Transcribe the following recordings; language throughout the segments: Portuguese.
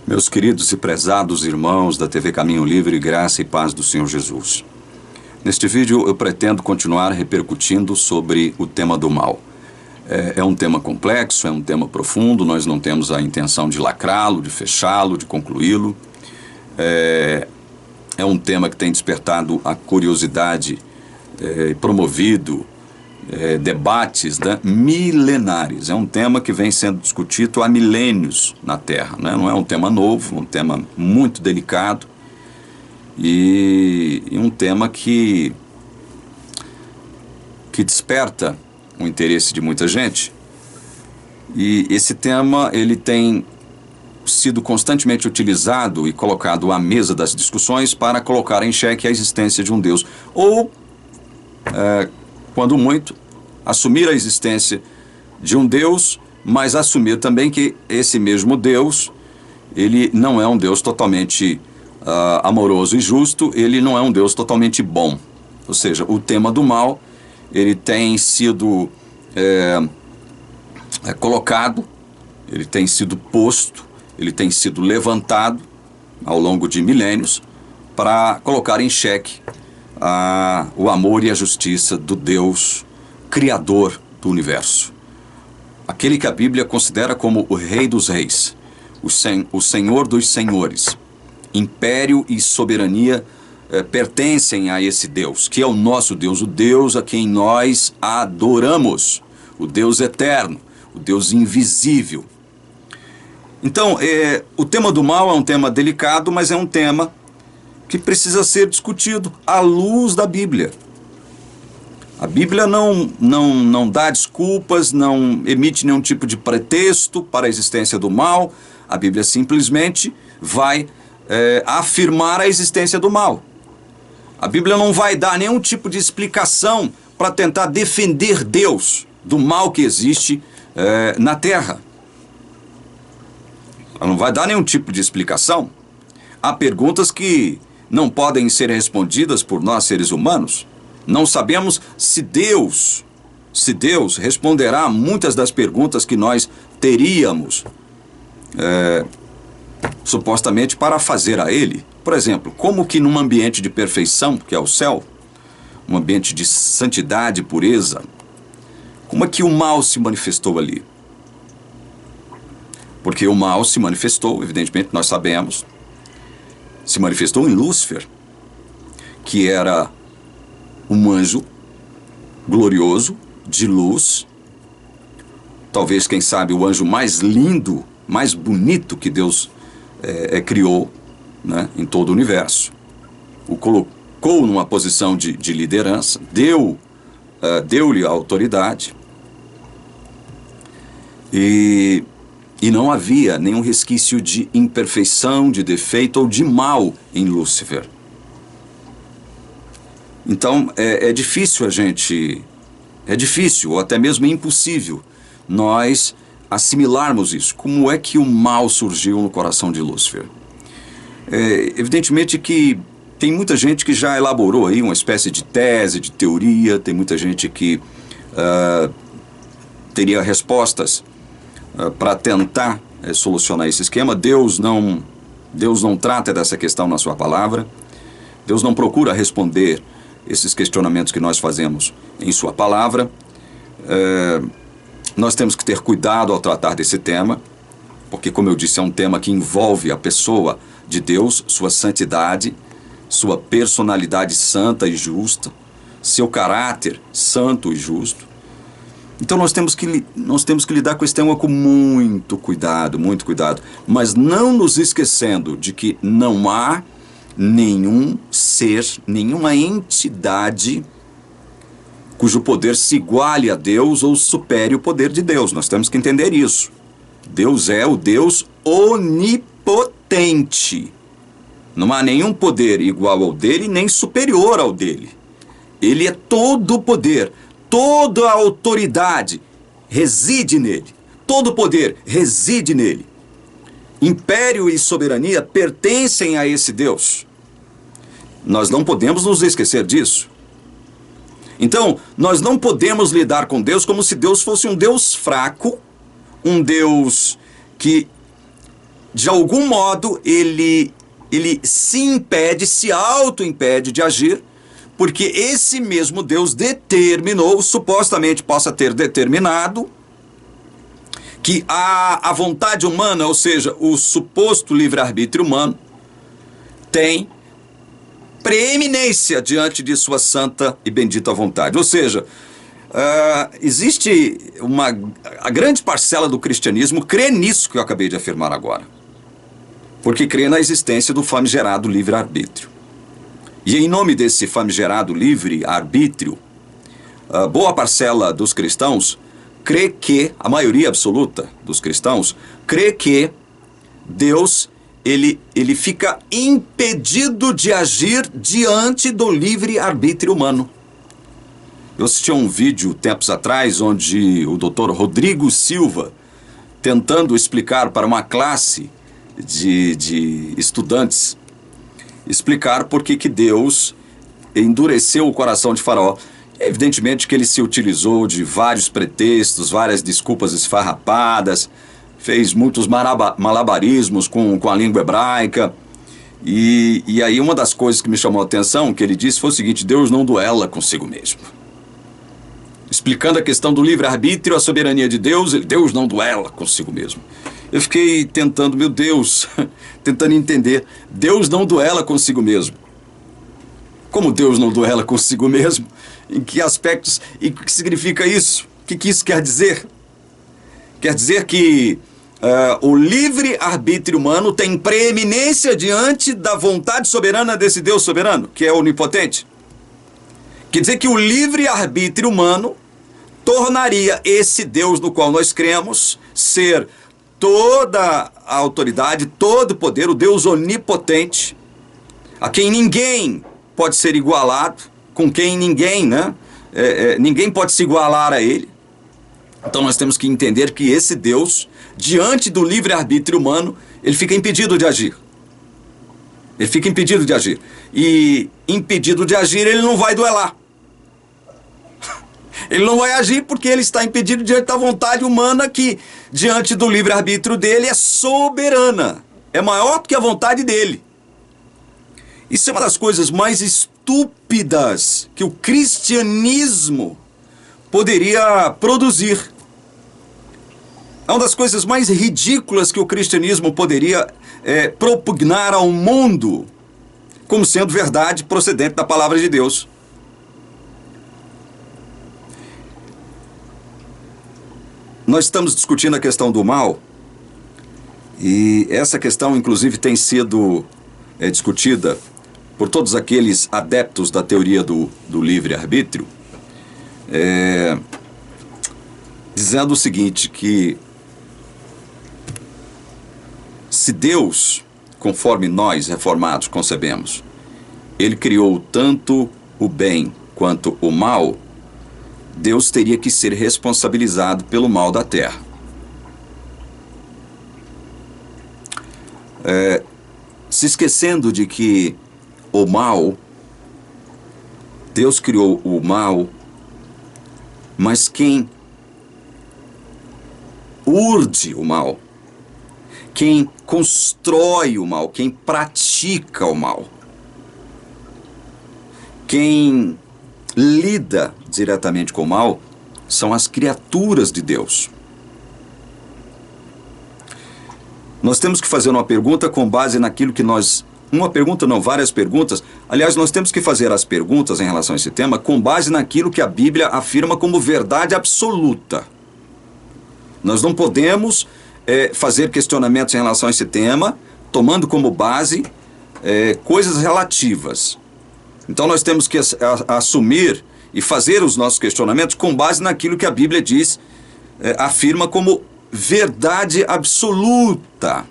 Meus queridos e prezados irmãos da TV Caminho Livre, graça e paz do Senhor Jesus. Neste vídeo eu pretendo continuar repercutindo sobre o tema do mal. É um tema complexo, é um tema profundo, nós não temos a intenção de lacrá-lo, de fechá-lo, de concluí-lo. É um tema que tem despertado a curiosidade e promovido debates milenares. É um tema que vem sendo discutido há milênios na Terra, né? Não é um tema novo, é um tema muito delicado e um tema que desperta o interesse de muita gente. E esse tema ele tem sido constantemente utilizado e colocado à mesa das discussões para colocar em xeque a existência de um Deus ou quando muito, assumir a existência de um Deus, mas assumir também que esse mesmo Deus, ele não é um Deus totalmente amoroso e justo, ele não é um Deus totalmente bom. Ou seja, o tema do mal, ele tem sido colocado, ele tem sido posto, ele tem sido levantado ao longo de milênios para colocar em xeque o amor e a justiça do Deus Criador do universo. Aquele que a Bíblia considera como o Rei dos Reis, o Senhor dos Senhores. Império e soberania pertencem a esse Deus, que é o nosso Deus, o Deus a quem nós adoramos, o Deus eterno, o Deus invisível. Então, o tema do mal é um tema delicado, mas é um tema que precisa ser discutido à luz da Bíblia. A Bíblia não dá desculpas, não emite nenhum tipo de pretexto para a existência do mal. A Bíblia simplesmente vai afirmar a existência do mal. A Bíblia não vai dar nenhum tipo de explicação para tentar defender Deus do mal que existe na Terra. Ela não vai dar nenhum tipo de explicação. Há perguntas que não podem ser respondidas por nós seres humanos. Não sabemos se Deus responderá muitas das perguntas que nós teríamos supostamente para fazer a Ele. Por exemplo, como que num ambiente de perfeição, que é o céu, um ambiente de santidade e pureza, como é que o mal se manifestou ali? Porque o mal se manifestou, evidentemente nós sabemos, se manifestou em Lúcifer, que era um anjo glorioso, de luz, talvez, quem sabe, o anjo mais lindo, mais bonito que Deus criou, né, em todo o universo. O colocou numa posição de liderança, deu-lhe a autoridade, e não havia nenhum resquício de imperfeição, de defeito ou de mal em Lúcifer. Então, é difícil ou até mesmo impossível nós assimilarmos isso. Como é que o mal surgiu no coração de Lúcifer? Evidentemente que tem muita gente que já elaborou aí uma espécie de tese, de teoria, tem muita gente que teria respostas para tentar solucionar esse esquema. Deus não trata dessa questão na sua palavra. Deus não procura responder esses questionamentos que nós fazemos em sua palavra. Nós temos que ter cuidado ao tratar desse tema, porque, como eu disse, é um tema que envolve a pessoa de Deus, sua santidade, sua personalidade santa e justa, seu caráter santo e justo. Então nós temos que lidar com esse tema com muito cuidado, mas não nos esquecendo de que não há nenhum ser, nenhuma entidade cujo poder se iguale a Deus ou supere o poder de Deus. Nós temos que entender isso. Deus é o Deus onipotente. Não há nenhum poder igual ao dele, nem superior ao dele. Ele é todo o poder, toda a autoridade reside nele. Todo o poder reside nele. Império e soberania pertencem a esse Deus. Nós não podemos nos esquecer disso. Então, nós não podemos lidar com Deus como se Deus fosse um Deus fraco, um Deus que de algum modo, ele se impede, se auto-impede de agir, porque esse mesmo Deus determinou, supostamente possa ter determinado, que a vontade humana, ou seja, o suposto livre-arbítrio humano, tem preeminência diante de sua santa e bendita vontade. Ou seja, existe a grande parcela do cristianismo crê nisso que eu acabei de afirmar agora, porque crê na existência do famigerado livre-arbítrio. E em nome desse famigerado livre-arbítrio, boa parcela dos cristãos crê que, a maioria absoluta dos cristãos, crê que Deus, ele fica impedido de agir diante do livre-arbítrio humano. Eu assisti a um vídeo tempos atrás, onde o Dr. Rodrigo Silva, tentando explicar para uma classe de estudantes, explicar por que Deus endureceu o coração de Faraó. Evidentemente que ele se utilizou de vários pretextos, várias desculpas esfarrapadas, fez muitos malabarismos com a língua hebraica. E aí uma das coisas que me chamou a atenção, que ele disse, foi o seguinte: Deus não duela consigo mesmo. Explicando a questão do livre-arbítrio, a soberania de Deus, Deus não duela consigo mesmo. Eu fiquei tentando, meu Deus, tentando entender. Deus não duela consigo mesmo. Como Deus não duela consigo mesmo? Em que aspectos? E o que significa isso? O que isso quer dizer? Quer dizer que o livre-arbítrio humano tem preeminência diante da vontade soberana desse Deus soberano, que é onipotente. Quer dizer que o livre-arbítrio humano tornaria esse Deus no qual nós cremos ser toda a autoridade, todo o poder, o Deus onipotente, a quem ninguém pode ser igualado, com quem ninguém, ninguém pode se igualar a ele. Então nós temos que entender que esse Deus, diante do livre-arbítrio humano, ele fica impedido de agir. Ele fica impedido de agir. E impedido de agir, ele não vai duelar. Ele não vai agir porque ele está impedido diante da vontade humana que, diante do livre-arbítrio dele, é soberana. É maior do que a vontade dele. Isso é uma das coisas mais estúpidas que o cristianismo poderia produzir. É uma das coisas mais ridículas que o cristianismo poderia propugnar ao mundo, como sendo verdade procedente da palavra de Deus. Nós estamos discutindo a questão do mal, e essa questão, inclusive, tem sido discutida por todos aqueles adeptos da teoria do livre-arbítrio, dizendo o seguinte, que se Deus, conforme nós, reformados, concebemos, ele criou tanto o bem quanto o mal, Deus teria que ser responsabilizado pelo mal da terra. Se esquecendo de que o mal, Deus criou o mal, mas quem urde o mal, quem constrói o mal, quem pratica o mal, quem lida diretamente com o mal, são as criaturas de Deus. Nós temos que fazer uma pergunta com base naquilo que nós... Uma pergunta não, várias perguntas. Aliás, nós temos que fazer as perguntas em relação a esse tema com base naquilo que a Bíblia afirma como verdade absoluta. Nós não podemos fazer questionamentos em relação a esse tema tomando como base coisas relativas. Então nós temos que assumir e fazer os nossos questionamentos com base naquilo que a Bíblia diz, afirma como verdade absoluta.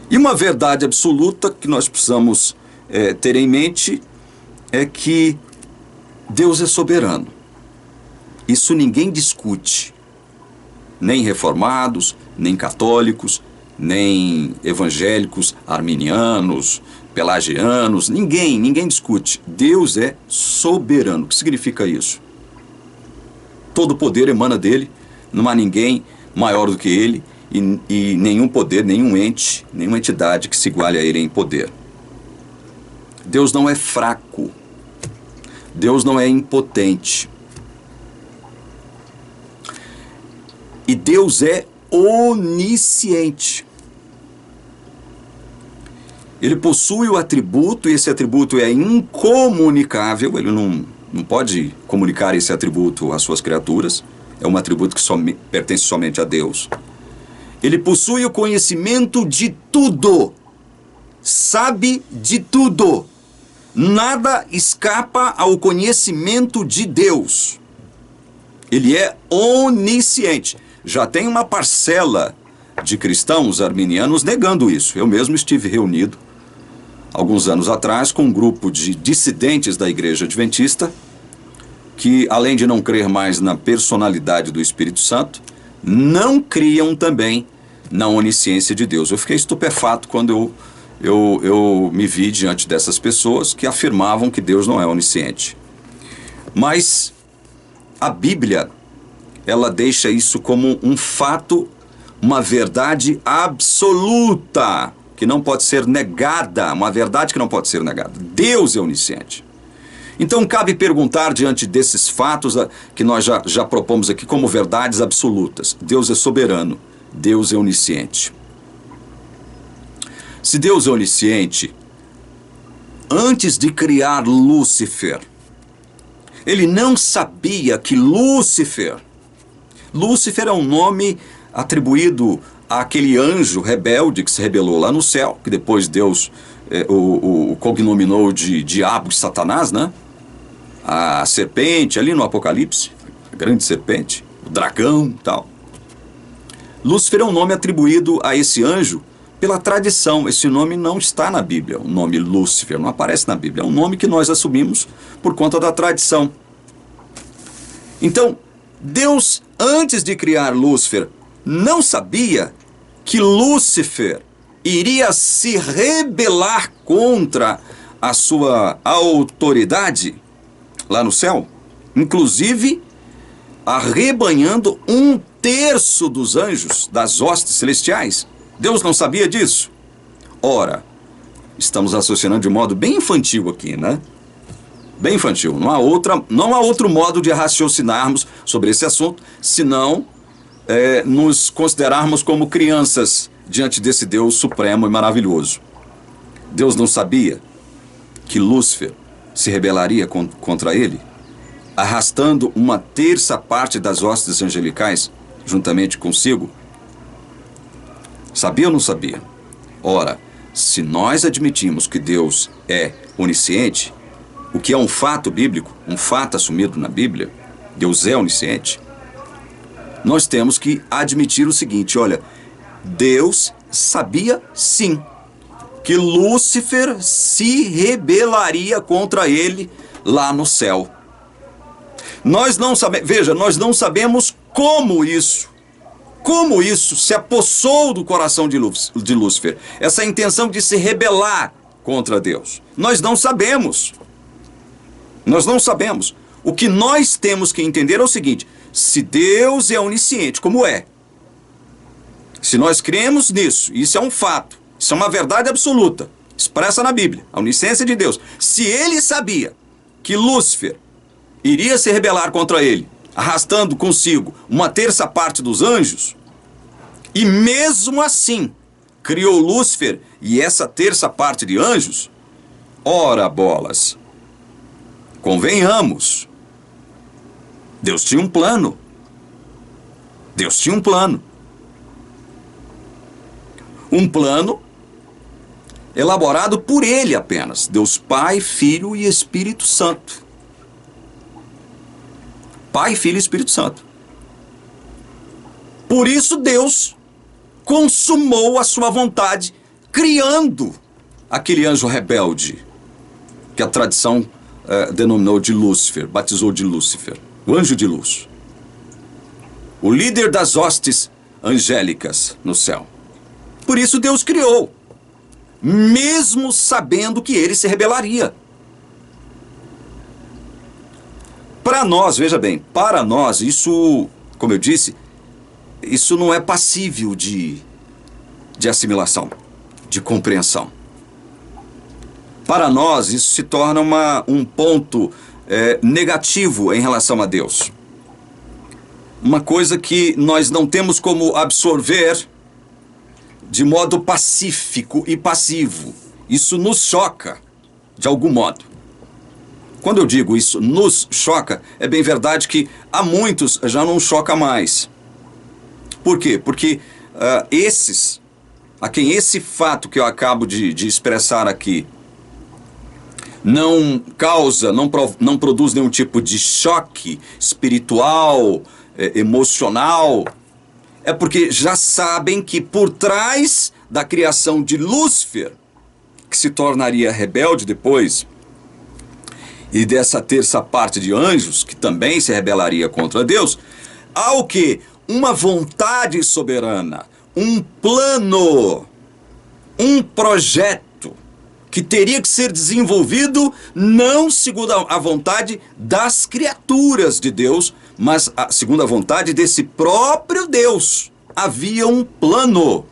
E uma verdade absoluta que nós precisamos ter em mente é que Deus é soberano. Isso ninguém discute. Nem reformados, nem católicos, nem evangélicos, arminianos, pelagianos, ninguém discute. Deus é soberano. O que significa isso? Todo poder emana dele, não há ninguém maior do que ele, e nenhum poder, nenhum ente, nenhuma entidade que se iguale a ele em poder. Deus não é fraco. Deus não é impotente. E Deus é onisciente. Ele possui o atributo, e esse atributo é incomunicável, ele não pode comunicar esse atributo às suas criaturas, é um atributo que pertence somente a Deus. Ele possui o conhecimento de tudo, sabe de tudo, nada escapa ao conhecimento de Deus. Ele é onisciente. Já tem uma parcela de cristãos arminianos negando isso. Eu mesmo estive reunido alguns anos atrás com um grupo de dissidentes da Igreja Adventista que, além de não crer mais na personalidade do Espírito Santo, não criam também na onisciência de Deus. Eu fiquei estupefato quando eu me vi diante dessas pessoas que afirmavam que Deus não é onisciente. Mas a Bíblia, ela deixa isso como um fato, uma verdade absoluta, que não pode ser negada, uma verdade que não pode ser negada. Deus é onisciente. Então cabe perguntar diante desses fatos que nós já propomos aqui como verdades absolutas. Deus é soberano, Deus é onisciente. Se Deus é onisciente, antes de criar Lúcifer, ele não sabia que Lúcifer é um nome atribuído àquele anjo rebelde que se rebelou lá no céu, que depois Deus o cognominou de diabo e Satanás, né? A serpente ali no Apocalipse, a grande serpente, o dragão e tal. Lúcifer é um nome atribuído a esse anjo pela tradição. Esse nome não está na Bíblia, o nome Lúcifer não aparece na Bíblia, é um nome que nós assumimos por conta da tradição. Então, Deus, antes de criar Lúcifer, não sabia que Lúcifer iria se rebelar contra a sua autoridade lá no céu, inclusive arrebanhando 1/3 dos anjos, das hostes celestiais. Deus não sabia disso? Ora, estamos raciocinando de modo bem infantil aqui, né? Bem infantil. Não há outro modo de raciocinarmos sobre esse assunto, senão nos considerarmos como crianças diante desse Deus supremo e maravilhoso. Deus não sabia que Lúcifer se rebelaria contra ele, arrastando 1/3 parte das hostes angelicais juntamente consigo? Sabia ou não sabia? Ora, se nós admitimos que Deus é onisciente, o que é um fato bíblico, um fato assumido na Bíblia, Deus é onisciente, nós temos que admitir o seguinte: olha, Deus sabia sim que Lúcifer se rebelaria contra ele lá no céu. Nós não sabemos, veja, nós não sabemos como isso se apossou do coração de Lúcifer, essa intenção de se rebelar contra Deus. Nós não sabemos. Nós não sabemos. O que nós temos que entender é o seguinte: se Deus é onisciente, como é, se nós cremos nisso, isso é um fato, isso é uma verdade absoluta, expressa na Bíblia, a onisciência de Deus. Se ele sabia que Lúcifer iria se rebelar contra ele, arrastando consigo 1/3 parte dos anjos, e mesmo assim criou Lúcifer e essa 1/3 parte de anjos, ora bolas, convenhamos, Deus tinha um plano. Deus tinha um plano. Um plano elaborado por ele apenas. Deus Pai, Filho e Espírito Santo. Pai, Filho e Espírito Santo. Por isso Deus consumou a sua vontade, criando aquele anjo rebelde, que a tradição denominou de Lúcifer, batizou de Lúcifer, o anjo de luz. O líder das hostes angélicas no céu. Por isso Deus criou, mesmo sabendo que ele se rebelaria. Para nós, veja bem, para nós, isso, como eu disse, isso não é passível de assimilação, de compreensão. Para nós, isso se torna um ponto negativo em relação a Deus. Uma coisa que nós não temos como absorver de modo pacífico e passivo. Isso nos choca, de algum modo. Quando eu digo isso nos choca, é bem verdade que a muitos já não choca mais. Por quê? Porque a quem esse fato que eu acabo de expressar aqui não causa, não produz nenhum tipo de choque espiritual, emocional, é porque já sabem que por trás da criação de Lúcifer, que se tornaria rebelde depois, e dessa terça parte de anjos, que também se rebelaria contra Deus, há o quê? Uma vontade soberana, um plano, um projeto que teria que ser desenvolvido não segundo a vontade das criaturas de Deus, mas segundo a vontade desse próprio Deus. Havia um plano.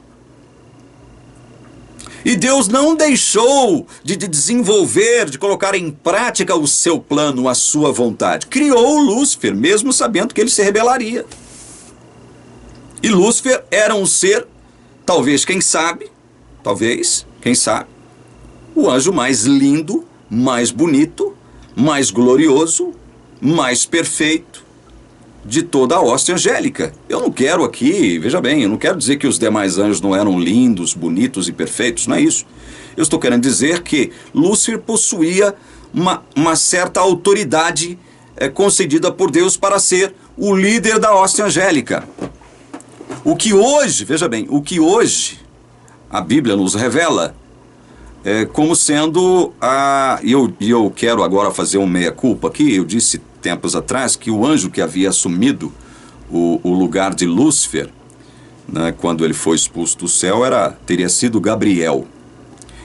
E Deus não deixou de desenvolver, de colocar em prática o seu plano, a sua vontade. Criou Lúcifer, mesmo sabendo que ele se rebelaria. E Lúcifer era um ser, talvez, quem sabe, o anjo mais lindo, mais bonito, mais glorioso, mais perfeito de toda a hoste angélica. Eu não quero aqui, veja bem, eu não quero dizer que os demais anjos não eram lindos, bonitos e perfeitos, não é isso. Eu estou querendo dizer que Lúcifer possuía uma certa autoridade concedida por Deus para ser o líder da hoste angélica. O que hoje, veja bem, o que hoje a Bíblia nos revela como sendo e eu quero agora fazer um meia-culpa aqui. Eu disse tempos atrás que o anjo que havia assumido o lugar de Lúcifer, né, quando ele foi expulso do céu, teria sido Gabriel.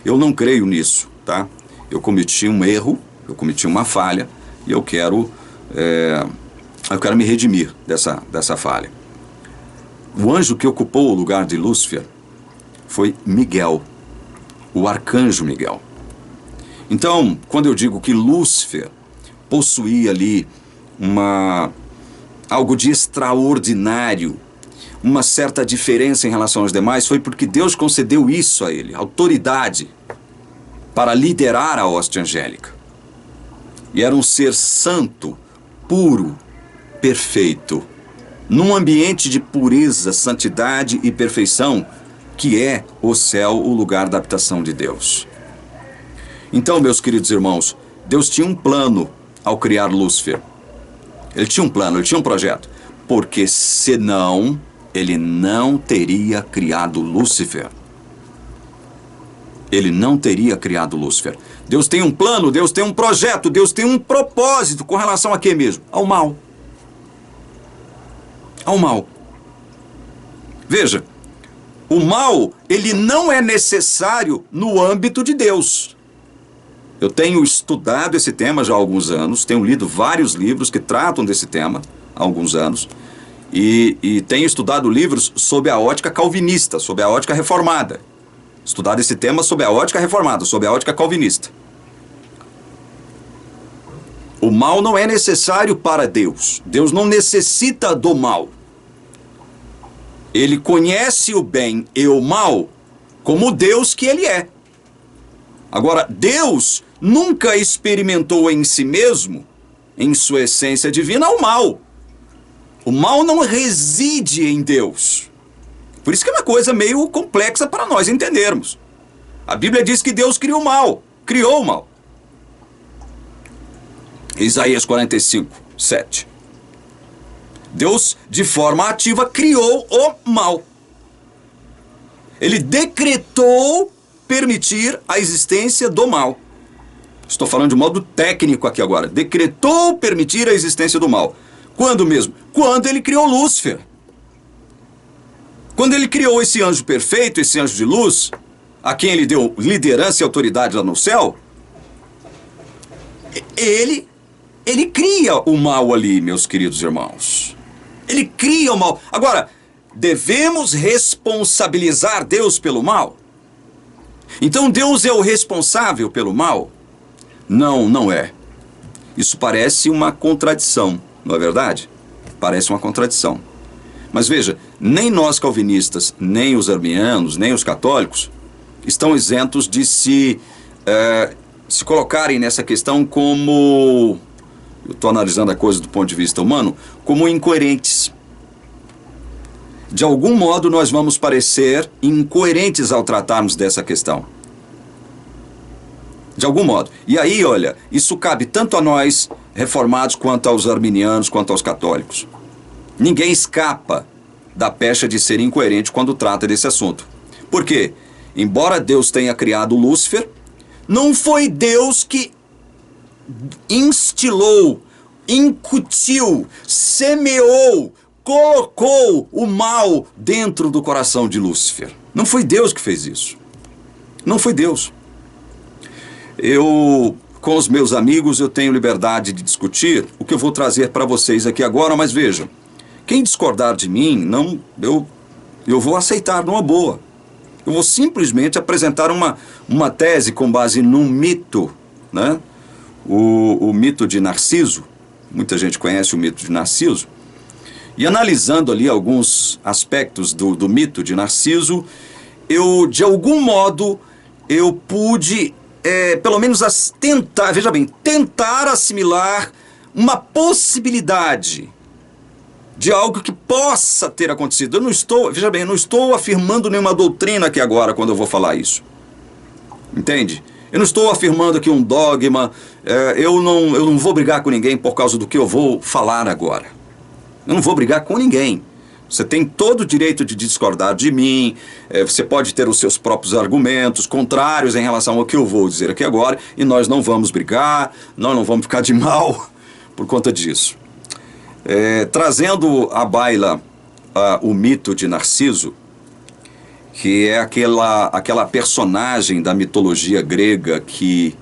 Eu não creio nisso, tá? Eu cometi um erro, eu cometi uma falha, e eu quero me redimir dessa falha. O anjo que ocupou o lugar de Lúcifer foi Miguel, o arcanjo Miguel. Então, quando eu digo que Lúcifer possuía ali algo de extraordinário, uma certa diferença em relação aos demais, foi porque Deus concedeu isso a ele, autoridade para liderar a hoste angélica. E era um ser santo, puro, perfeito, num ambiente de pureza, santidade e perfeição, que é o céu, o lugar da habitação de Deus. Então, meus queridos irmãos, Deus tinha um plano ao criar Lúcifer. Ele tinha um plano, ele tinha um projeto. Porque senão, ele não teria criado Lúcifer. Ele não teria criado Lúcifer. Deus tem um plano, Deus tem um projeto, Deus tem um propósito com relação a quê mesmo? Ao mal. Ao mal. Veja, o mal, ele não é necessário no âmbito de Deus. Eu tenho estudado esse tema já há alguns anos, tenho lido vários livros que tratam desse tema há alguns anos, e tenho estudado livros sob a ótica calvinista, sob a ótica reformada. Estudado esse tema sob a ótica reformada, sob a ótica calvinista. O mal não é necessário para Deus. Deus não necessita do mal. Ele conhece o bem e o mal como Deus que ele é. Agora, Deus nunca experimentou em si mesmo, em sua essência divina, o mal. O mal não reside em Deus. Por isso que é uma coisa meio complexa para nós entendermos. A Bíblia diz que Deus criou o mal. Isaías 45, 7. Deus, de forma ativa, criou o mal. Ele decretou permitir a existência do mal. Estou falando de modo técnico aqui agora. Decretou permitir a existência do mal. Quando mesmo? Quando ele criou Lúcifer. Quando ele criou esse anjo perfeito, esse anjo de luz, a quem ele deu liderança e autoridade lá no céu, ele cria o mal ali, meus queridos irmãos. Ele cria o mal. Agora, devemos responsabilizar Deus pelo mal? Então Deus é o responsável pelo mal? Não, não é. Isso parece uma contradição, não é verdade? Parece uma contradição. Mas veja, nem nós calvinistas, nem os arminianos, nem os católicos estão isentos de se colocarem nessa questão como, eu estou analisando a coisa do ponto de vista humano, como incoerentes. De algum modo nós vamos parecer incoerentes ao tratarmos dessa questão. De algum modo. E aí, olha, isso cabe tanto a nós, reformados, quanto aos arminianos, quanto aos católicos. Ninguém escapa da pecha de ser incoerente quando trata desse assunto. Por quê? Embora Deus tenha criado Lúcifer, não foi Deus que instilou, incutiu, semeou, colocou o mal dentro do coração de Lúcifer. Não foi Deus que fez isso. Não foi Deus. Eu, com os meus amigos, eu tenho liberdade de discutir o que eu vou trazer para vocês aqui agora, mas vejam, quem discordar de mim, eu vou aceitar numa boa. Eu vou simplesmente apresentar uma tese com base num mito, né? O mito de Narciso. Muita gente conhece o mito de Narciso. E analisando ali alguns aspectos do mito de Narciso, eu, de algum modo, eu pude, pelo menos tentar, veja bem, tentar assimilar uma possibilidade de algo que possa ter acontecido. Eu não estou, veja bem, eu não estou afirmando nenhuma doutrina aqui agora quando eu vou falar isso. Entende? Eu não estou afirmando aqui um dogma, eu não vou brigar com ninguém por causa do que eu vou falar agora. Eu não vou brigar com ninguém. Você tem todo o direito de discordar de mim, você pode ter os seus próprios argumentos contrários em relação ao que eu vou dizer aqui agora, e nós não vamos brigar, nós não vamos ficar de mal por conta disso. Trazendo à baila o mito de Narciso, que é aquela personagem da mitologia grega que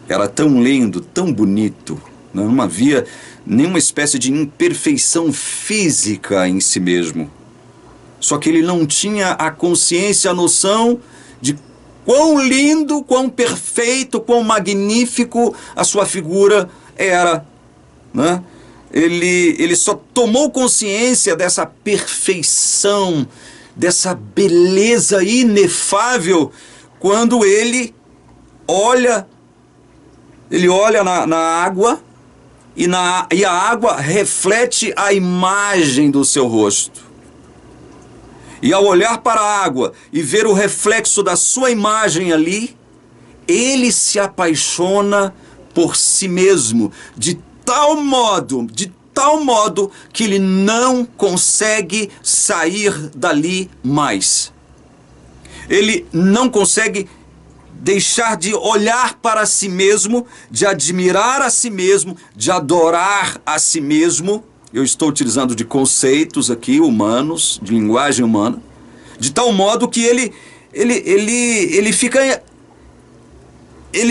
era tão lindo, tão bonito, não havia nenhuma espécie de imperfeição física em si mesmo. Só que ele não tinha a consciência, a noção de quão lindo, quão perfeito, quão magnífico a sua figura era, né? Ele só tomou consciência dessa perfeição, dessa beleza inefável, quando ele olha na água, e a água reflete a imagem do seu rosto. E ao olhar para a água e ver o reflexo da sua imagem ali, ele se apaixona por si mesmo, de tal modo que ele não consegue sair dali mais. Ele não consegue deixar de olhar para si mesmo, de admirar a si mesmo, de adorar a si mesmo. Eu estou utilizando de conceitos aqui humanos, de linguagem humana, de tal modo que ele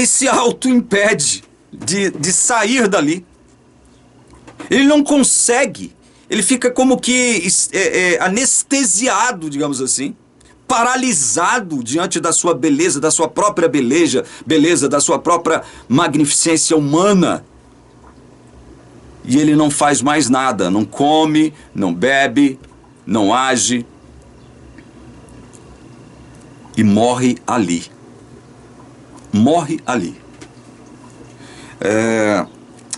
se auto-impede de sair dali. Ele não consegue, ele fica como que anestesiado, digamos assim, paralisado diante da sua beleza, da sua própria beleza, da sua própria magnificência humana. E ele não faz mais nada, não come, não bebe, não age, e morre ali. Morre ali.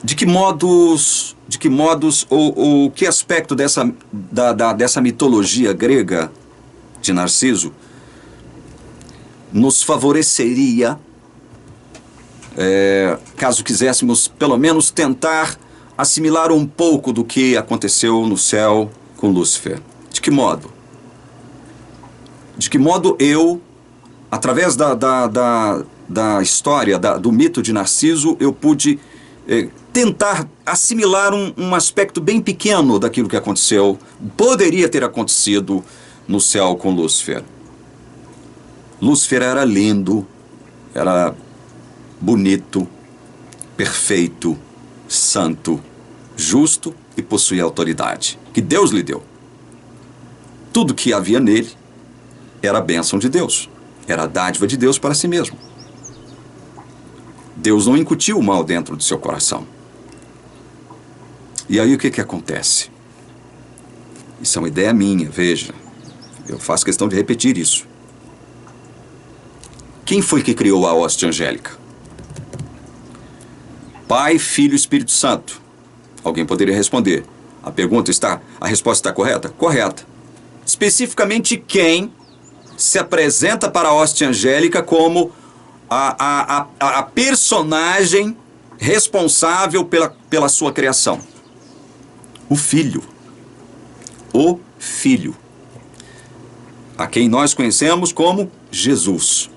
De que modos ou que aspecto dessa mitologia grega de Narciso nos favoreceria, caso quiséssemos pelo menos tentar assimilar um pouco do que aconteceu no céu com Lúcifer? De que modo? De que modo eu, através da história, do mito de Narciso, eu pude tentar assimilar um aspecto bem pequeno daquilo que aconteceu, poderia ter acontecido no céu com Lúcifer. Lúcifer era lindo, era bonito, perfeito, santo, justo e possuía autoridade, que Deus lhe deu. tudo que havia nele era a bênção de Deus, era a dádiva de Deus para si mesmo. Deus não incutiu o mal dentro do seu coração. E aí o que acontece? Isso é uma ideia minha, veja. Eu faço questão de repetir isso. Quem foi que criou a hóstia angélica? Pai, Filho e Espírito Santo. Alguém poderia responder. A resposta está correta? Correta. Especificamente quem se apresenta para a hóstia angélica como a personagem responsável pela sua criação? O Filho. O Filho. A quem nós conhecemos como Jesus.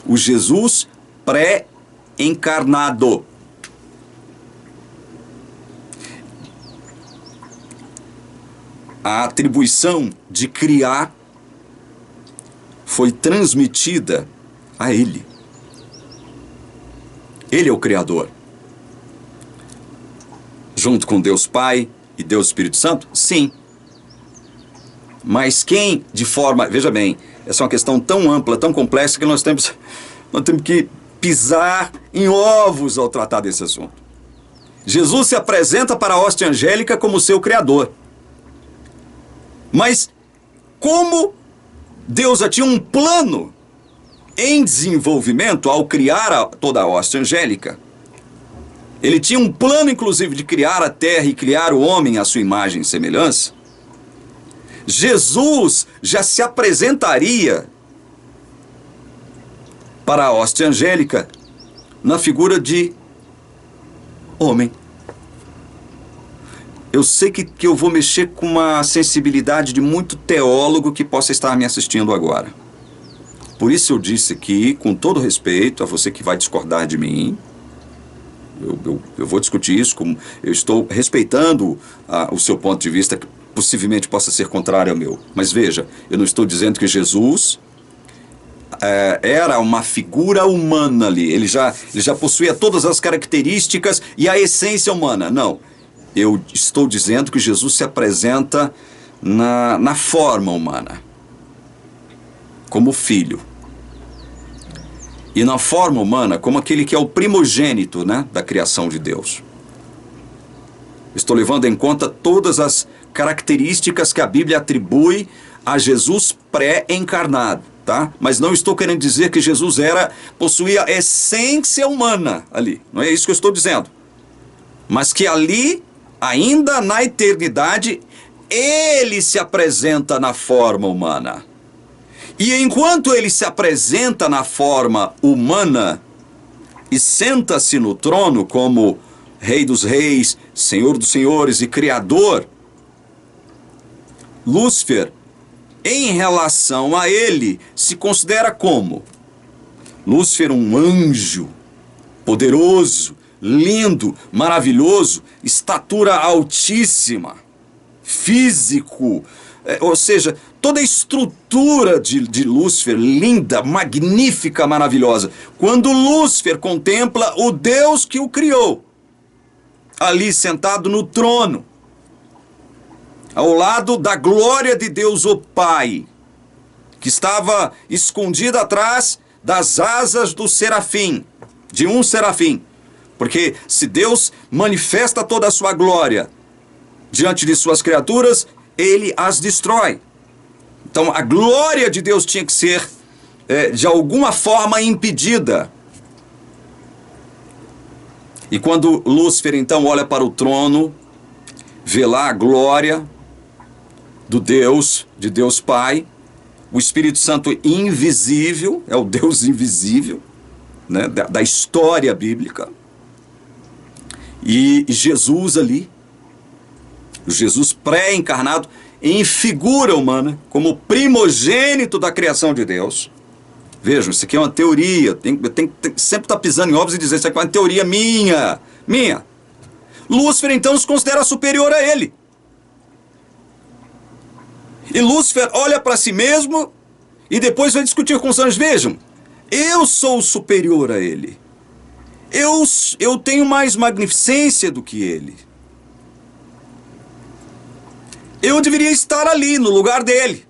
O Jesus pré-encarnado. A atribuição de criar foi transmitida a Ele. Ele é o Criador. Junto com Deus Pai e Deus Espírito Santo? Sim. Mas quem de forma... Veja bem, essa é uma questão tão ampla, tão complexa, que nós temos que pisar em ovos ao tratar desse assunto. Jesus se apresenta para a hóstia angélica como seu Criador. Mas como Deus já tinha um plano em desenvolvimento ao criar toda a hóstia angélica, ele tinha um plano, inclusive, de criar a terra e criar o homem à sua imagem e semelhança. Jesus já se apresentaria para a hóstia angélica na figura de homem. Eu sei que eu vou mexer com uma sensibilidade de muito teólogo que possa estar me assistindo agora. Por isso eu disse que, com todo respeito a você que vai discordar de mim, eu vou discutir isso, eu estou respeitando o seu ponto de vista, que possivelmente possa ser contrário ao meu. Mas veja, eu não estou dizendo que Jesus era uma figura humana ali, ele já possuía todas as características e a essência humana. Não. Eu estou dizendo que Jesus se apresenta na forma humana, como filho. E na forma humana, como aquele que é o primogênito, né, da criação de Deus. Estou levando em conta todas as características que a Bíblia atribui a Jesus pré-encarnado, tá? Mas não estou querendo dizer que Jesus possuía essência humana ali. Não é isso que eu estou dizendo. Mas que ali, ainda na eternidade, ele se apresenta na forma humana. E enquanto ele se apresenta na forma humana e senta-se no trono como Rei dos Reis, Senhor dos Senhores e Criador, Lúcifer, em relação a ele, se considera como? Lúcifer, um anjo poderoso, lindo, maravilhoso, estatura altíssima, físico, ou seja, toda a estrutura de Lúcifer, linda, magnífica, maravilhosa. Quando Lúcifer contempla o Deus que o criou, ali sentado no trono, ao lado da glória de Deus o Pai, que estava escondida atrás das asas do serafim, de um serafim. Porque se Deus manifesta toda a sua glória diante de suas criaturas, ele as destrói. Então a glória de Deus tinha que ser, de alguma forma, impedida. E quando Lúcifer então olha para o trono, vê lá a glória de Deus Pai, o Espírito Santo invisível, é o Deus invisível, né, da história bíblica, e Jesus ali, Jesus pré-encarnado, em figura humana, como primogênito da criação de Deus. Vejam, isso aqui é uma teoria, tem que sempre estar pisando em ovos e dizer, isso aqui é uma teoria minha. Lúcifer então se considera superior a ele. E Lúcifer olha para si mesmo e depois vai discutir com os anjos. Vejam, eu sou superior a ele. Eu tenho mais magnificência do que ele. Eu deveria estar ali, no lugar dele.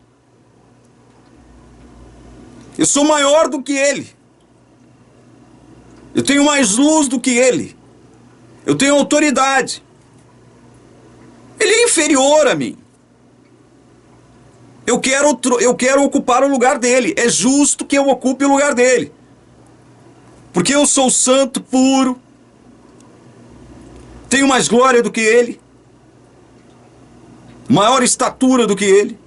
Eu sou maior do que ele. Eu tenho mais luz do que ele. Eu tenho autoridade. Ele é inferior a mim. Eu quero ocupar o lugar dele. É justo que eu ocupe o lugar dele. Porque eu sou santo, puro. Tenho mais glória do que ele. Maior estatura do que ele.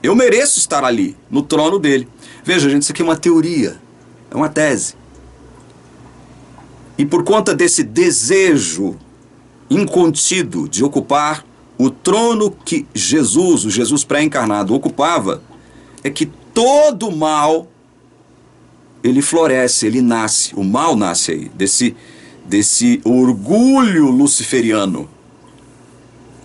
Eu mereço estar ali, no trono dele. Veja, gente, isso aqui é uma teoria. É uma tese. E por conta desse desejo incontido de ocupar o trono que Jesus, o Jesus pré-encarnado, ocupava, é que todo mal, ele floresce, ele nasce. O mal nasce aí, desse orgulho luciferiano,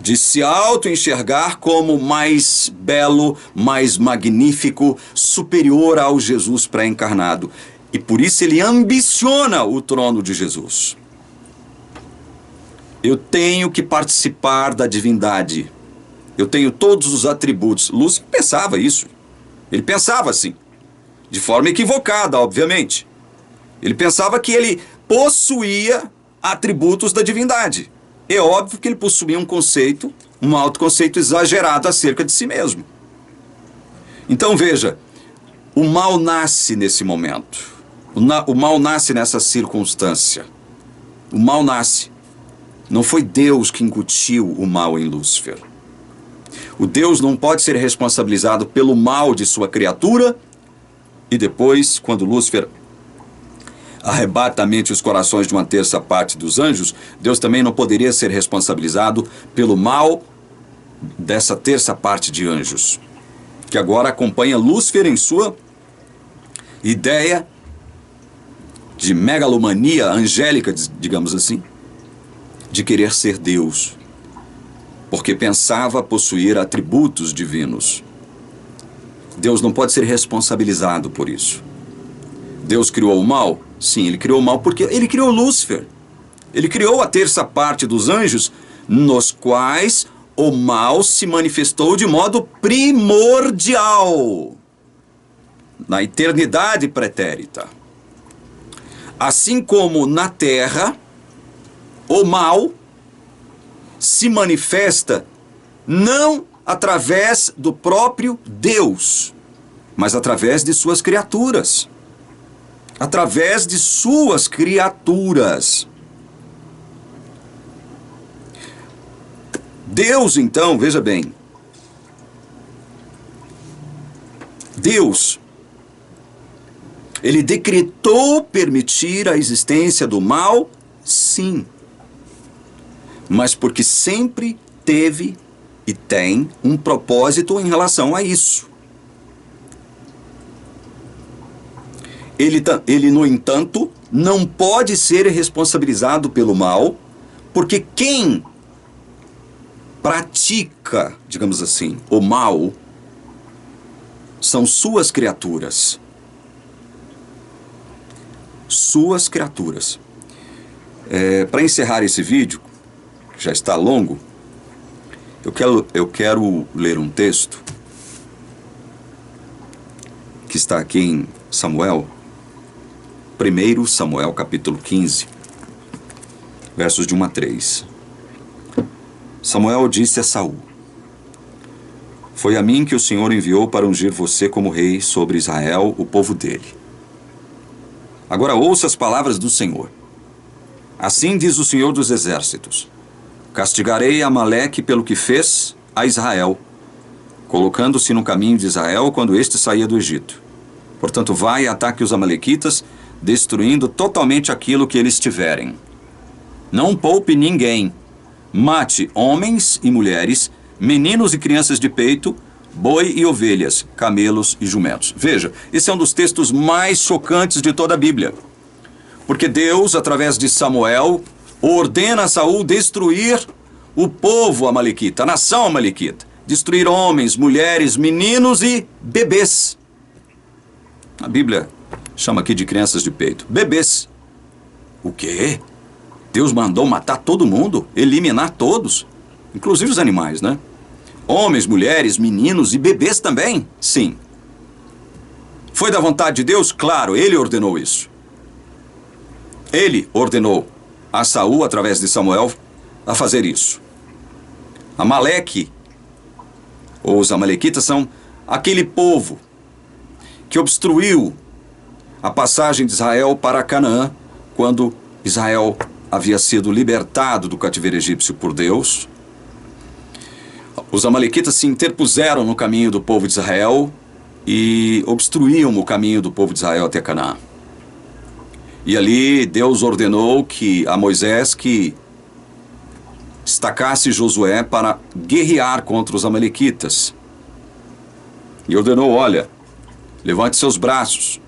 de se auto-enxergar como mais belo, mais magnífico, superior ao Jesus pré-encarnado. E por isso ele ambiciona o trono de Jesus. Eu tenho que participar da divindade. Eu tenho todos os atributos. Lúcifer pensava isso. Ele pensava assim. De forma equivocada, obviamente. Ele pensava que ele possuía atributos da divindade. É óbvio que ele possuía um conceito, um autoconceito exagerado acerca de si mesmo. Então veja, o mal nasce nesse momento. O mal nasce nessa circunstância. O mal nasce. Não foi Deus que incutiu o mal em Lúcifer. O Deus não pode ser responsabilizado pelo mal de sua criatura e depois, quando Lúcifer arrebata a mente e os corações de uma terça parte dos anjos, Deus também não poderia ser responsabilizado pelo mal dessa terça parte de anjos, que agora acompanha Lúcifer em sua ideia de megalomania angélica, digamos assim, de querer ser Deus, porque pensava possuir atributos divinos. Deus não pode ser responsabilizado por isso. Deus criou o mal? Sim, ele criou o mal porque ele criou Lúcifer. Ele criou a terça parte dos anjos, nos quais o mal se manifestou de modo primordial, na eternidade pretérita. Assim como na terra, o mal se manifesta não através do próprio Deus, mas através de suas criaturas. Através de suas criaturas. Deus, então, veja bem. Deus, ele decretou permitir a existência do mal, sim. Mas porque sempre teve e tem um propósito em relação a isso. Ele, no entanto, não pode ser responsabilizado pelo mal, porque quem pratica, digamos assim, o mal, são suas criaturas. Suas criaturas. Para encerrar esse vídeo, que já está longo, eu quero ler um texto que está aqui em Samuel, 1 Samuel capítulo 15, versos de 1 a 3. Samuel disse a Saul: Foi a mim que o Senhor enviou para ungir você como rei sobre Israel, o povo dele. Agora ouça as palavras do Senhor. Assim diz o Senhor dos Exércitos: Castigarei Amaleque pelo que fez a Israel, colocando-se no caminho de Israel quando este saía do Egito. Portanto, vai e ataque os amalequitas, destruindo totalmente aquilo que eles tiverem. Não poupe ninguém. Mate homens e mulheres, meninos e crianças de peito, boi e ovelhas, camelos e jumentos. Veja, esse é um dos textos mais chocantes de toda a Bíblia. Porque Deus, através de Samuel, ordena a Saul destruir o povo amalequita, a nação amalequita. Destruir homens, mulheres, meninos e bebês. A Bíblia chama aqui de crianças de peito. Bebês. O quê? Deus mandou matar todo mundo? Eliminar todos? Inclusive os animais, né? Homens, mulheres, meninos e bebês também? Sim. Foi da vontade de Deus? Claro, ele ordenou isso. Ele ordenou a Saul, através de Samuel, a fazer isso. Amaleque, ou os amalequitas, são aquele povo que obstruiu a passagem de Israel para Canaã, quando Israel havia sido libertado do cativeiro egípcio por Deus. Os amalequitas se interpuseram no caminho do povo de Israel e obstruíam o caminho do povo de Israel até Canaã. E ali Deus ordenou a Moisés que destacasse Josué para guerrear contra os amalequitas. E ordenou, olha, levante seus braços.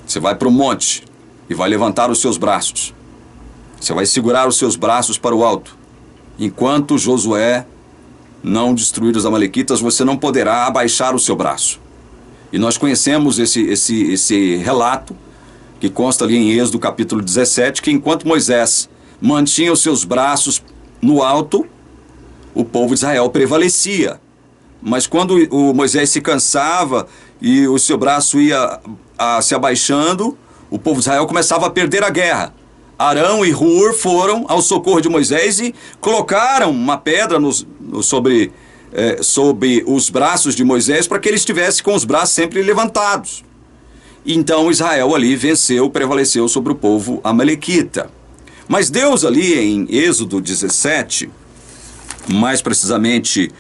Você vai para o monte e vai levantar os seus braços. Você vai segurar os seus braços para o alto. Enquanto Josué não destruir os amalequitas, você não poderá abaixar o seu braço. E nós conhecemos esse relato, que consta ali em Êxodo capítulo 17, que enquanto Moisés mantinha os seus braços no alto, o povo de Israel prevalecia. Mas quando o Moisés se cansava e o seu braço ia se abaixando, o povo de Israel começava a perder a guerra. Arão e Hur foram ao socorro de Moisés e colocaram uma pedra sobre os braços de Moisés para que ele estivesse com os braços sempre levantados. Então Israel ali venceu, prevaleceu sobre o povo amalequita. Mas Deus ali em Êxodo 17, mais precisamente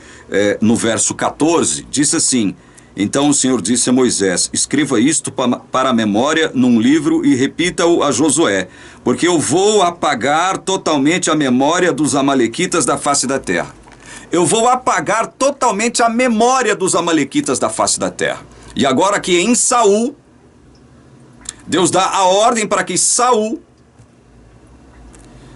no verso 14, disse assim: então o Senhor disse a Moisés, escreva isto para a memória num livro e repita-o a Josué, porque eu vou apagar totalmente a memória dos amalequitas da face da terra. Eu vou apagar totalmente a memória dos amalequitas da face da terra. E agora aqui em Saul, Deus dá a ordem para que Saul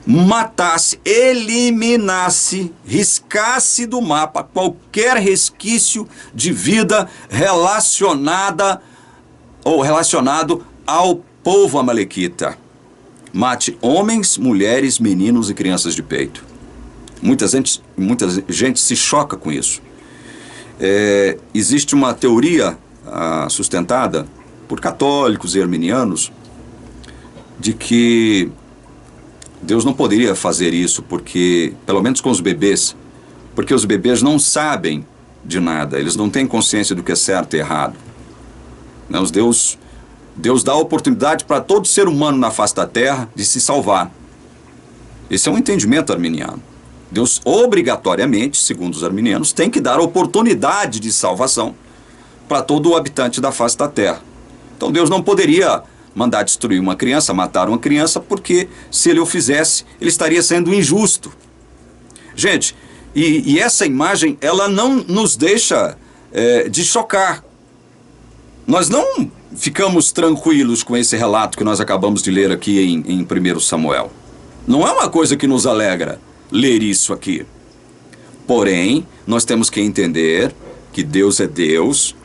matasse, eliminasse, riscasse do mapa qualquer resquício de vida relacionado ao povo amalequita. Mate homens, mulheres, meninos e crianças de peito. Muita gente se choca com isso. Existe uma teoria sustentada por católicos e arminianos de que Deus não poderia fazer isso, porque, pelo menos com os bebês, porque os bebês não sabem de nada, eles não têm consciência do que é certo e errado. Deus dá a oportunidade para todo ser humano na face da terra de se salvar. Esse é um entendimento arminiano. Deus obrigatoriamente, segundo os arminianos, tem que dar oportunidade de salvação para todo o habitante da face da terra. Então Deus não poderia mandar destruir uma criança, matar uma criança, porque se ele o fizesse, ele estaria sendo injusto. Gente, e essa imagem, ela não nos deixa de chocar. Nós não ficamos tranquilos com esse relato que nós acabamos de ler aqui em 1 Samuel. Não é uma coisa que nos alegra ler isso aqui. Porém, nós temos que entender que Deus é Deus,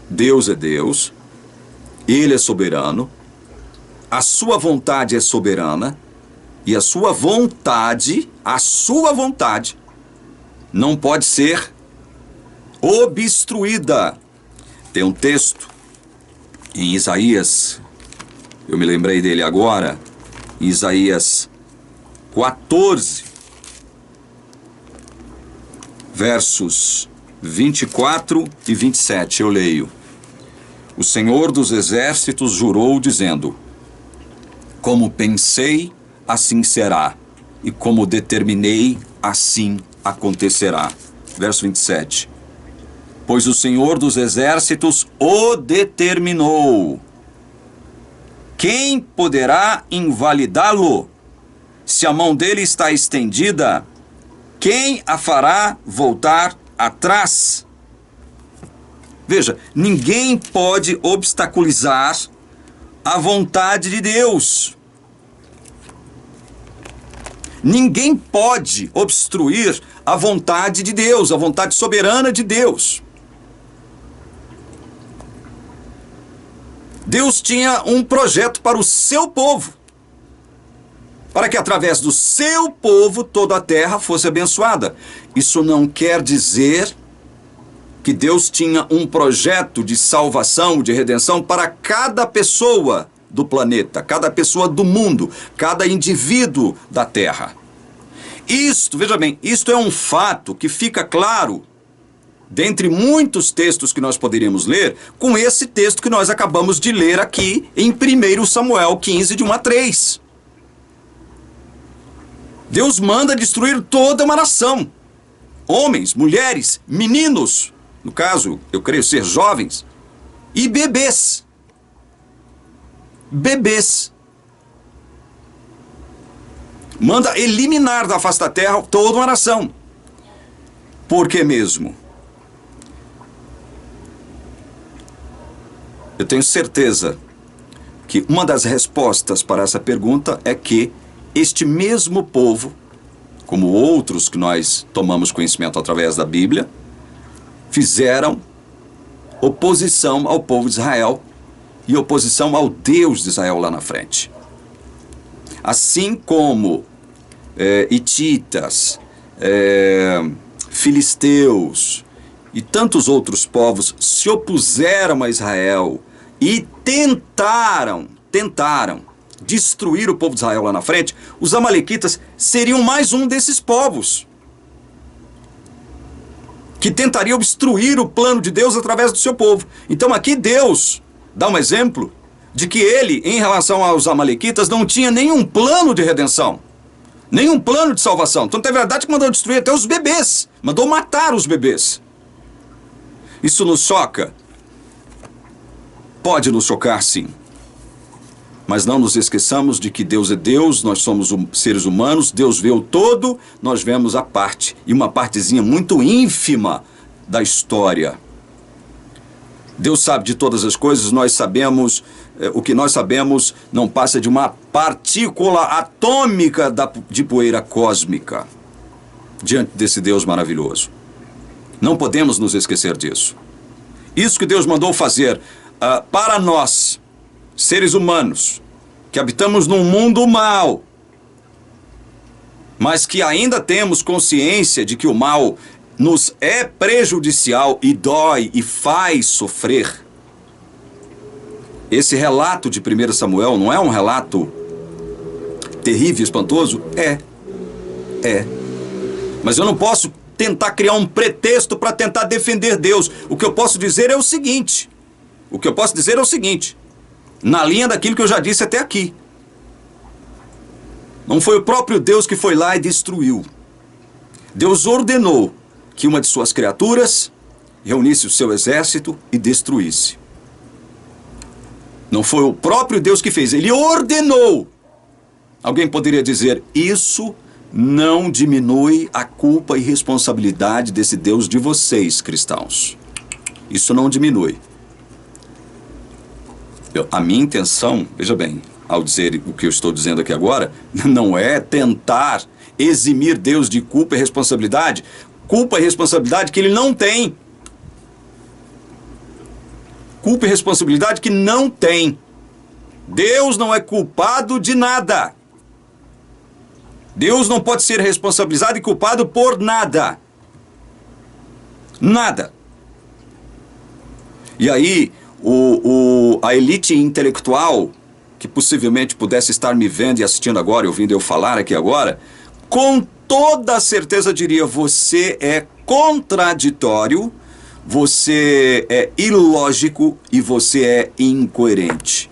Deus é Deus, Ele é soberano, a sua vontade é soberana e a sua vontade não pode ser obstruída. Tem um texto em Isaías, eu me lembrei dele agora, em Isaías 14, versos 24 e 27, eu leio. O Senhor dos Exércitos jurou dizendo: como pensei, assim será, e como determinei, assim acontecerá. Verso 27. Pois o Senhor dos Exércitos o determinou. Quem poderá invalidá-lo? Se a mão dele está estendida, quem a fará voltar atrás? Veja, ninguém pode obstaculizar a vontade de Deus. Ninguém pode obstruir a vontade de Deus, a vontade soberana de Deus. Deus tinha um projeto para o seu povo, para que através do seu povo toda a terra fosse abençoada. isso não quer dizer que Deus tinha um projeto de salvação, de redenção para cada pessoa do planeta, cada pessoa do mundo, cada indivíduo da Terra. Isto, veja bem, isto é um fato que fica claro dentre muitos textos que nós poderíamos ler, com esse texto que nós acabamos de ler aqui em 1 Samuel 15, de 1 a 3. Deus manda destruir toda uma nação. Homens, mulheres, meninos, no caso, eu creio ser jovens, e bebês. Bebês. Manda eliminar da face da terra toda uma nação. Por que mesmo? Eu tenho certeza que uma das respostas para essa pergunta é que este mesmo povo, como outros que nós tomamos conhecimento através da Bíblia, fizeram oposição ao povo de Israel e oposição ao Deus de Israel lá na frente. Assim como hititas, filisteus e tantos outros povos se opuseram a Israel e tentaram destruir o povo de Israel lá na frente, os amalequitas seriam mais um desses povos que tentaria obstruir o plano de Deus através do seu povo. Então aqui Deus dá um exemplo de que ele, em relação aos amalequitas, não tinha nenhum plano de redenção, nenhum plano de salvação. Então é verdade que mandou destruir até os bebês, mandou matar os bebês. Isso nos choca? Pode nos chocar, sim. Mas não nos esqueçamos de que Deus é Deus, nós somos seres humanos, Deus vê o todo, nós vemos a parte, e uma partezinha muito ínfima da história. Deus sabe de todas as coisas, nós sabemos, o que nós sabemos não passa de uma partícula atômica de poeira cósmica, diante desse Deus maravilhoso. Não podemos nos esquecer disso. Isso que Deus mandou fazer para nós, seres humanos, que habitamos num mundo mau, mas que ainda temos consciência de que o mal nos é prejudicial e dói e faz sofrer. Esse relato de 1 Samuel não é um relato terrível e espantoso? É. Mas eu não posso tentar criar um pretexto para tentar defender Deus. O que eu posso dizer é o seguinte, na linha daquilo que eu já disse até aqui. Não foi o próprio Deus que foi lá e destruiu. Deus ordenou que uma de suas criaturas reunisse o seu exército e destruísse. Não foi o próprio Deus que fez, ele ordenou. Alguém poderia dizer, isso não diminui a culpa e responsabilidade desse Deus de vocês, cristãos. Isso não diminui. A minha intenção, veja bem, ao dizer o que eu estou dizendo aqui agora, não é tentar eximir Deus de culpa e responsabilidade que ele não tem. Culpa e responsabilidade que não tem. Deus não é culpado de nada. Deus não pode ser responsabilizado e culpado por nada. Nada. E aí, a elite intelectual, que possivelmente pudesse estar me vendo e assistindo agora, ouvindo eu falar aqui agora, com toda certeza diria, você é contraditório, você é ilógico e você é incoerente.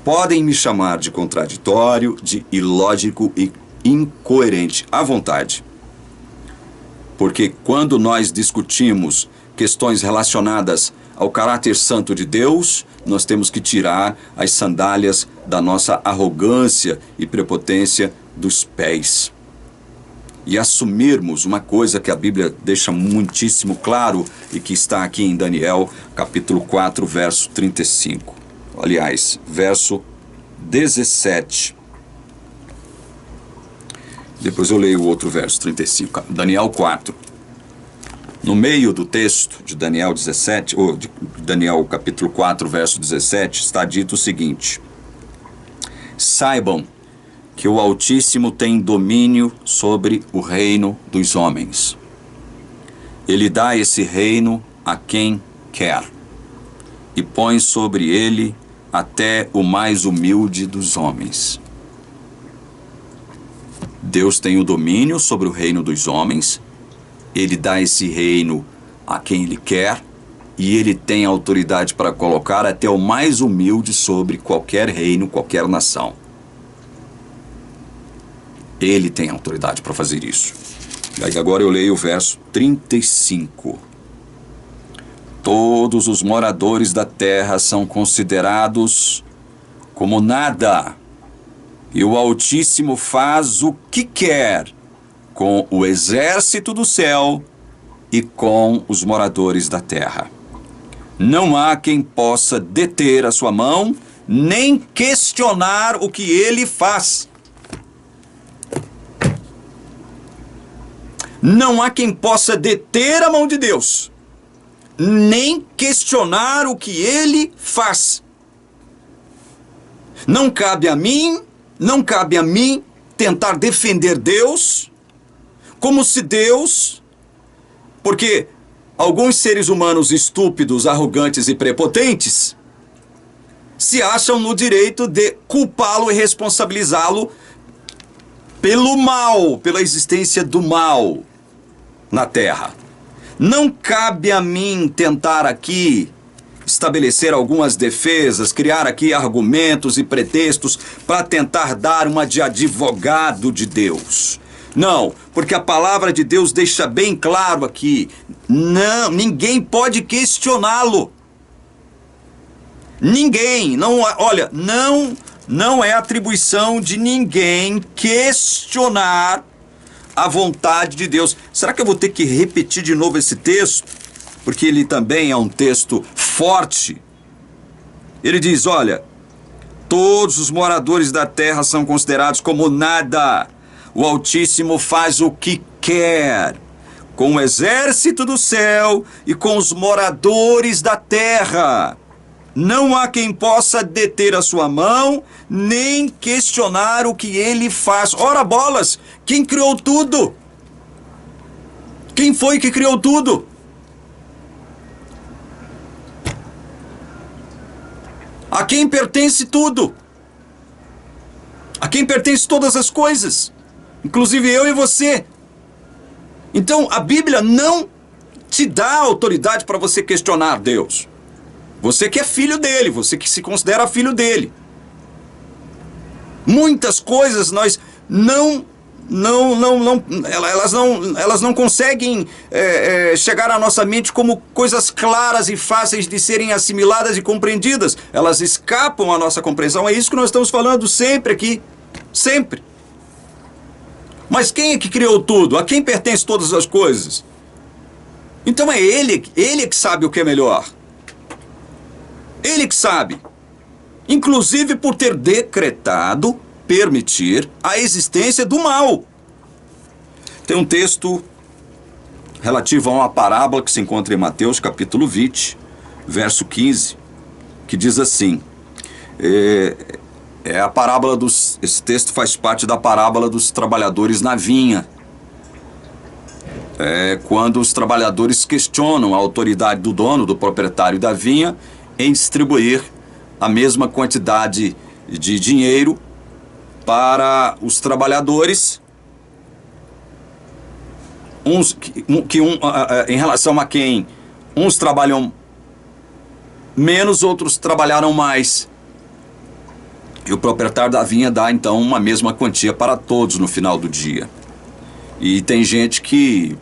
Podem me chamar de contraditório, de ilógico e incoerente, à vontade. Porque quando nós discutimos questões relacionadas ao caráter santo de Deus, nós temos que tirar as sandálias da nossa arrogância e prepotência dos pés. E assumirmos uma coisa que a Bíblia deixa muitíssimo claro e que está aqui em Daniel, capítulo 4, verso 35. Aliás, verso 17. Depois eu leio o outro verso, 35. Daniel 4. No meio do texto de Daniel 17, ou de Daniel capítulo 4, verso 17, está dito o seguinte: saibam que o Altíssimo tem domínio sobre o reino dos homens. Ele dá esse reino a quem quer e põe sobre ele até o mais humilde dos homens. Deus tem o domínio sobre o reino dos homens, ele dá esse reino a quem ele quer e ele tem autoridade para colocar até o mais humilde sobre qualquer reino, qualquer nação. Ele tem autoridade para fazer isso. E aí agora eu leio o verso 35. Todos os moradores da terra são considerados como nada, e o Altíssimo faz o que quer com o exército do céu e com os moradores da terra. Não há quem possa deter a sua mão, nem questionar o que ele faz. Não há quem possa deter a mão de Deus, nem questionar o que ele faz. Não cabe a mim tentar defender Deus, como se Deus, porque alguns seres humanos estúpidos, arrogantes e prepotentes se acham no direito de culpá-lo e responsabilizá-lo pelo mal, pela existência do mal na terra. Não cabe a mim tentar aqui estabelecer algumas defesas, criar aqui argumentos e pretextos para tentar dar uma de advogado de Deus. Não, porque a palavra de Deus deixa bem claro aqui, não, ninguém pode questioná-lo. Ninguém, não, olha, não é atribuição de ninguém questionar a vontade de Deus. Será que eu vou ter que repetir de novo esse texto? Porque ele também é um texto forte. Ele diz, olha, todos os moradores da terra são considerados como nada. O Altíssimo faz o que quer com o exército do céu e com os moradores da terra. Não há quem possa deter a sua mão, nem questionar o que ele faz. Ora bolas, quem criou tudo? Quem foi que criou tudo? A quem pertence tudo? A quem pertence todas as coisas? Inclusive eu e você. Então a Bíblia não te dá autoridade para você questionar Deus. Você que é filho dele, você que se considera filho dele. Muitas coisas nós elas não conseguem chegar à nossa mente como coisas claras e fáceis de serem assimiladas e compreendidas. Elas escapam à nossa compreensão. É isso que nós estamos falando sempre aqui. Sempre. Mas quem é que criou tudo? A quem pertence todas as coisas? Então é ele que sabe o que é melhor. Ele que sabe. Inclusive por ter decretado permitir a existência do mal. Tem um texto relativo a uma parábola que se encontra em Mateus capítulo 20, verso 15, que diz assim, a parábola esse texto faz parte da parábola dos trabalhadores na vinha. Quando os trabalhadores questionam a autoridade do dono, do proprietário da vinha, em distribuir a mesma quantidade de dinheiro para os trabalhadores, em relação a quem uns trabalham menos, outros trabalharam mais. E o proprietário da vinha dá então uma mesma quantia para todos no final do dia. E tem gente que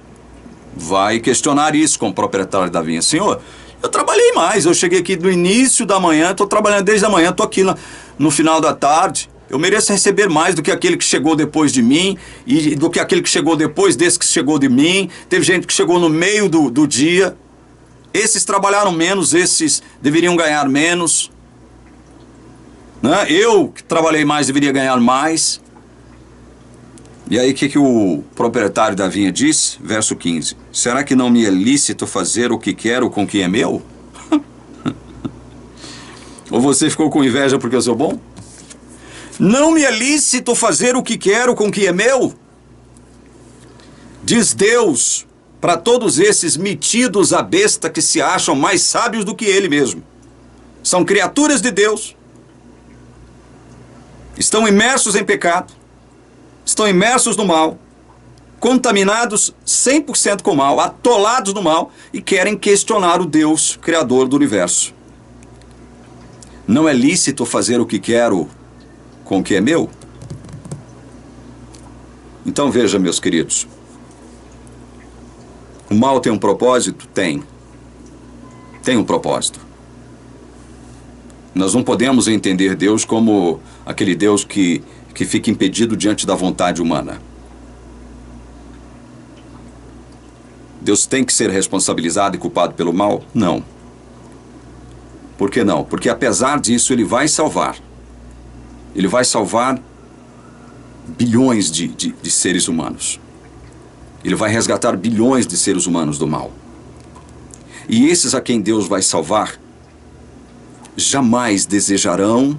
vai questionar isso com o proprietário da vinha. Senhor, eu trabalhei mais, eu cheguei aqui no início da manhã, estou trabalhando desde a manhã, estou aqui no final da tarde. Eu mereço receber mais do que aquele que chegou depois de mim, e do que aquele que chegou depois desse que chegou de mim. Teve gente que chegou no meio do dia. Esses trabalharam menos, esses deveriam ganhar menos. Né? Eu, que trabalhei mais, deveria ganhar mais. E aí o que o proprietário da vinha disse? Verso 15. Será que não me é lícito fazer o que quero com o que é meu? Ou você ficou com inveja porque eu sou bom? Não me é lícito fazer o que quero com o que é meu? Diz Deus para todos esses metidos à besta que se acham mais sábios do que Ele mesmo. São criaturas de Deus. Estão imersos em pecado. Estão imersos no mal. Contaminados 100% com o mal, atolados no mal e querem questionar o Deus Criador do universo. Não é lícito fazer o que quero com o que é meu? Então veja, meus queridos, o mal tem um propósito? Tem. Tem um propósito. Nós não podemos entender Deus como aquele Deus que fica impedido diante da vontade humana. Deus tem que ser responsabilizado e culpado pelo mal? Não. Por que não? Porque apesar disso, Ele vai salvar. Ele vai salvar bilhões de seres humanos. Ele vai resgatar bilhões de seres humanos do mal. E esses a quem Deus vai salvar jamais desejarão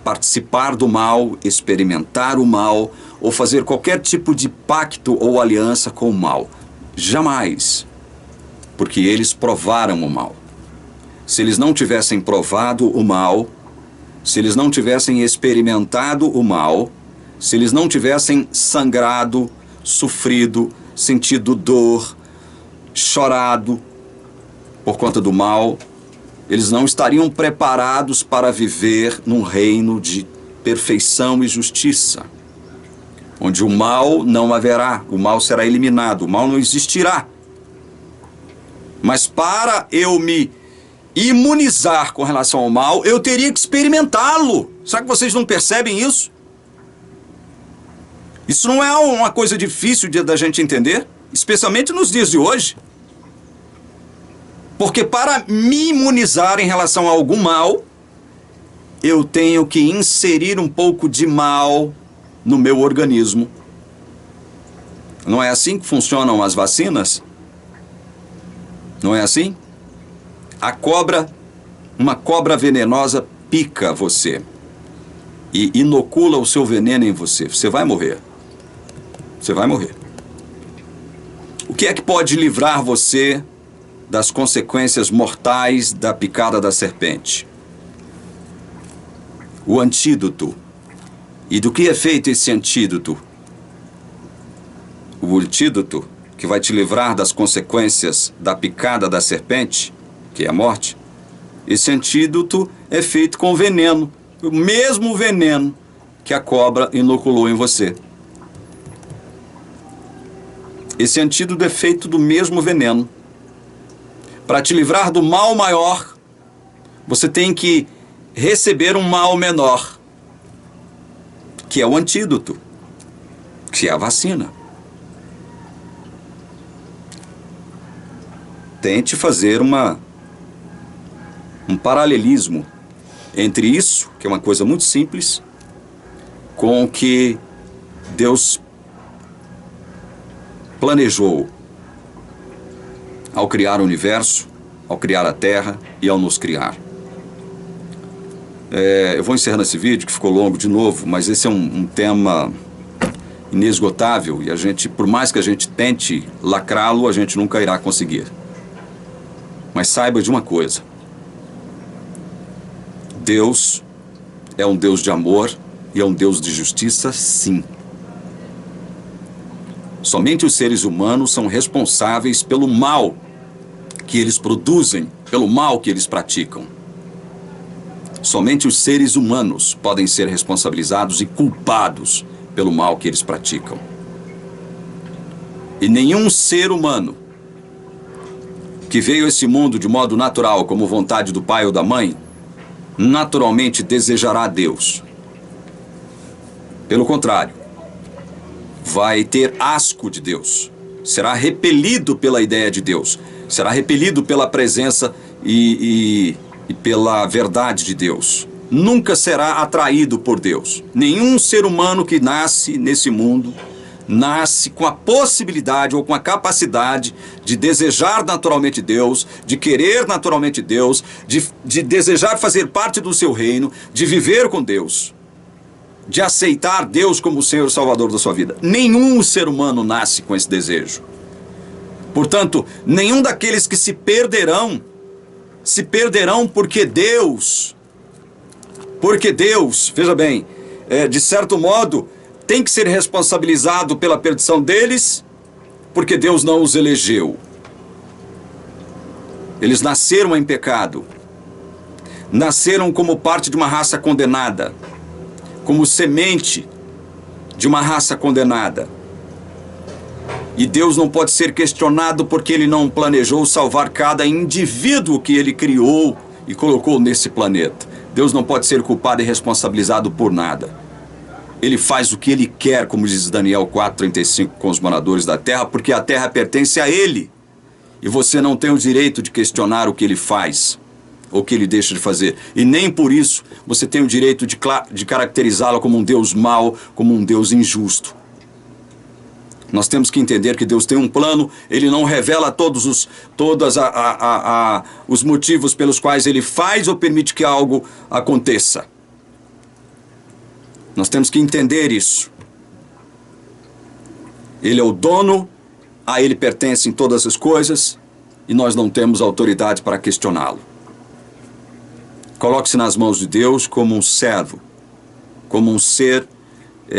participar do mal, experimentar o mal ou fazer qualquer tipo de pacto ou aliança com o mal. Jamais. Porque eles provaram o mal. Se eles não tivessem provado o mal, se eles não tivessem experimentado o mal, se eles não tivessem sangrado, sofrido, sentido dor, chorado por conta do mal, eles não estariam preparados para viver num reino de perfeição e justiça, onde o mal não haverá, o mal será eliminado, o mal não existirá. Mas para eu me imunizar com relação ao mal, eu teria que experimentá-lo. Será que vocês não percebem isso? Isso não é uma coisa difícil da gente entender, especialmente nos dias de hoje. Porque para me imunizar em relação a algum mal, eu tenho que inserir um pouco de mal no meu organismo. Não é assim que funcionam as vacinas? Não é assim? Uma cobra venenosa pica você e inocula o seu veneno em você. Você vai morrer. Você vai morrer. O que é que pode livrar você das consequências mortais da picada da serpente? O antídoto. E do que é feito esse antídoto? O antídoto que vai te livrar das consequências da picada da serpente, que é a morte, esse antídoto é feito com veneno, o mesmo veneno que a cobra inoculou em você. Esse antídoto é feito do mesmo veneno. Para te livrar do mal maior, você tem que receber um mal menor, que é o antídoto, que é a vacina. Tente fazer um paralelismo entre isso, que é uma coisa muito simples, com o que Deus planejou ao criar o universo, ao criar a Terra e ao nos criar. Eu vou encerrando esse vídeo, que ficou longo de novo, mas esse é um tema inesgotável e a gente, por mais que a gente tente lacrá-lo, a gente nunca irá conseguir. Mas saiba de uma coisa: Deus é um Deus de amor e é um Deus de justiça, sim. Somente os seres humanos são responsáveis pelo mal que eles produzem, pelo mal que eles praticam. Somente os seres humanos podem ser responsabilizados e culpados pelo mal que eles praticam. E nenhum ser humano que veio a esse mundo de modo natural, como vontade do pai ou da mãe, naturalmente desejará a Deus. Pelo contrário, vai ter asco de Deus, será repelido pela ideia de Deus, será repelido pela presença e pela verdade de Deus. Nunca será atraído por Deus. Nenhum ser humano que nasce nesse mundo nasce com a possibilidade ou com a capacidade de desejar naturalmente Deus, de querer naturalmente Deus, de desejar fazer parte do seu reino, de viver com Deus. de aceitar Deus como o Senhor e Salvador da sua vida. Nenhum ser humano nasce com esse desejo. Portanto, nenhum daqueles que se perderão porque Deus, veja bem, de certo modo, tem que ser responsabilizado pela perdição deles, porque Deus não os elegeu. Eles nasceram em pecado. Nasceram como parte de uma raça condenada, como semente de uma raça condenada. E Deus não pode ser questionado porque Ele não planejou salvar cada indivíduo que Ele criou e colocou nesse planeta. Deus não pode ser culpado e responsabilizado por nada. Ele faz o que Ele quer, como diz Daniel 4:35, com os moradores da terra, porque a terra pertence a Ele. E você não tem o direito de questionar o que Ele faz, ou o que Ele deixa de fazer. E nem por isso você tem o direito de caracterizá-lo como um Deus mau, como um Deus injusto. Nós temos que entender que Deus tem um plano, Ele não revela todos os motivos pelos quais Ele faz ou permite que algo aconteça. Nós temos que entender isso. Ele é o dono, a Ele pertencem todas as coisas, e nós não temos autoridade para questioná-lo. Coloque-se nas mãos de Deus como um servo, como um ser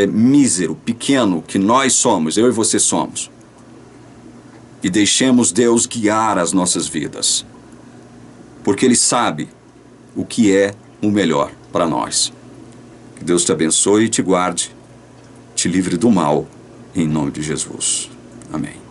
mísero, pequeno, que nós somos, eu e você somos. E deixemos Deus guiar as nossas vidas, porque Ele sabe o que é o melhor para nós. Que Deus te abençoe e te guarde, te livre do mal, em nome de Jesus. Amém.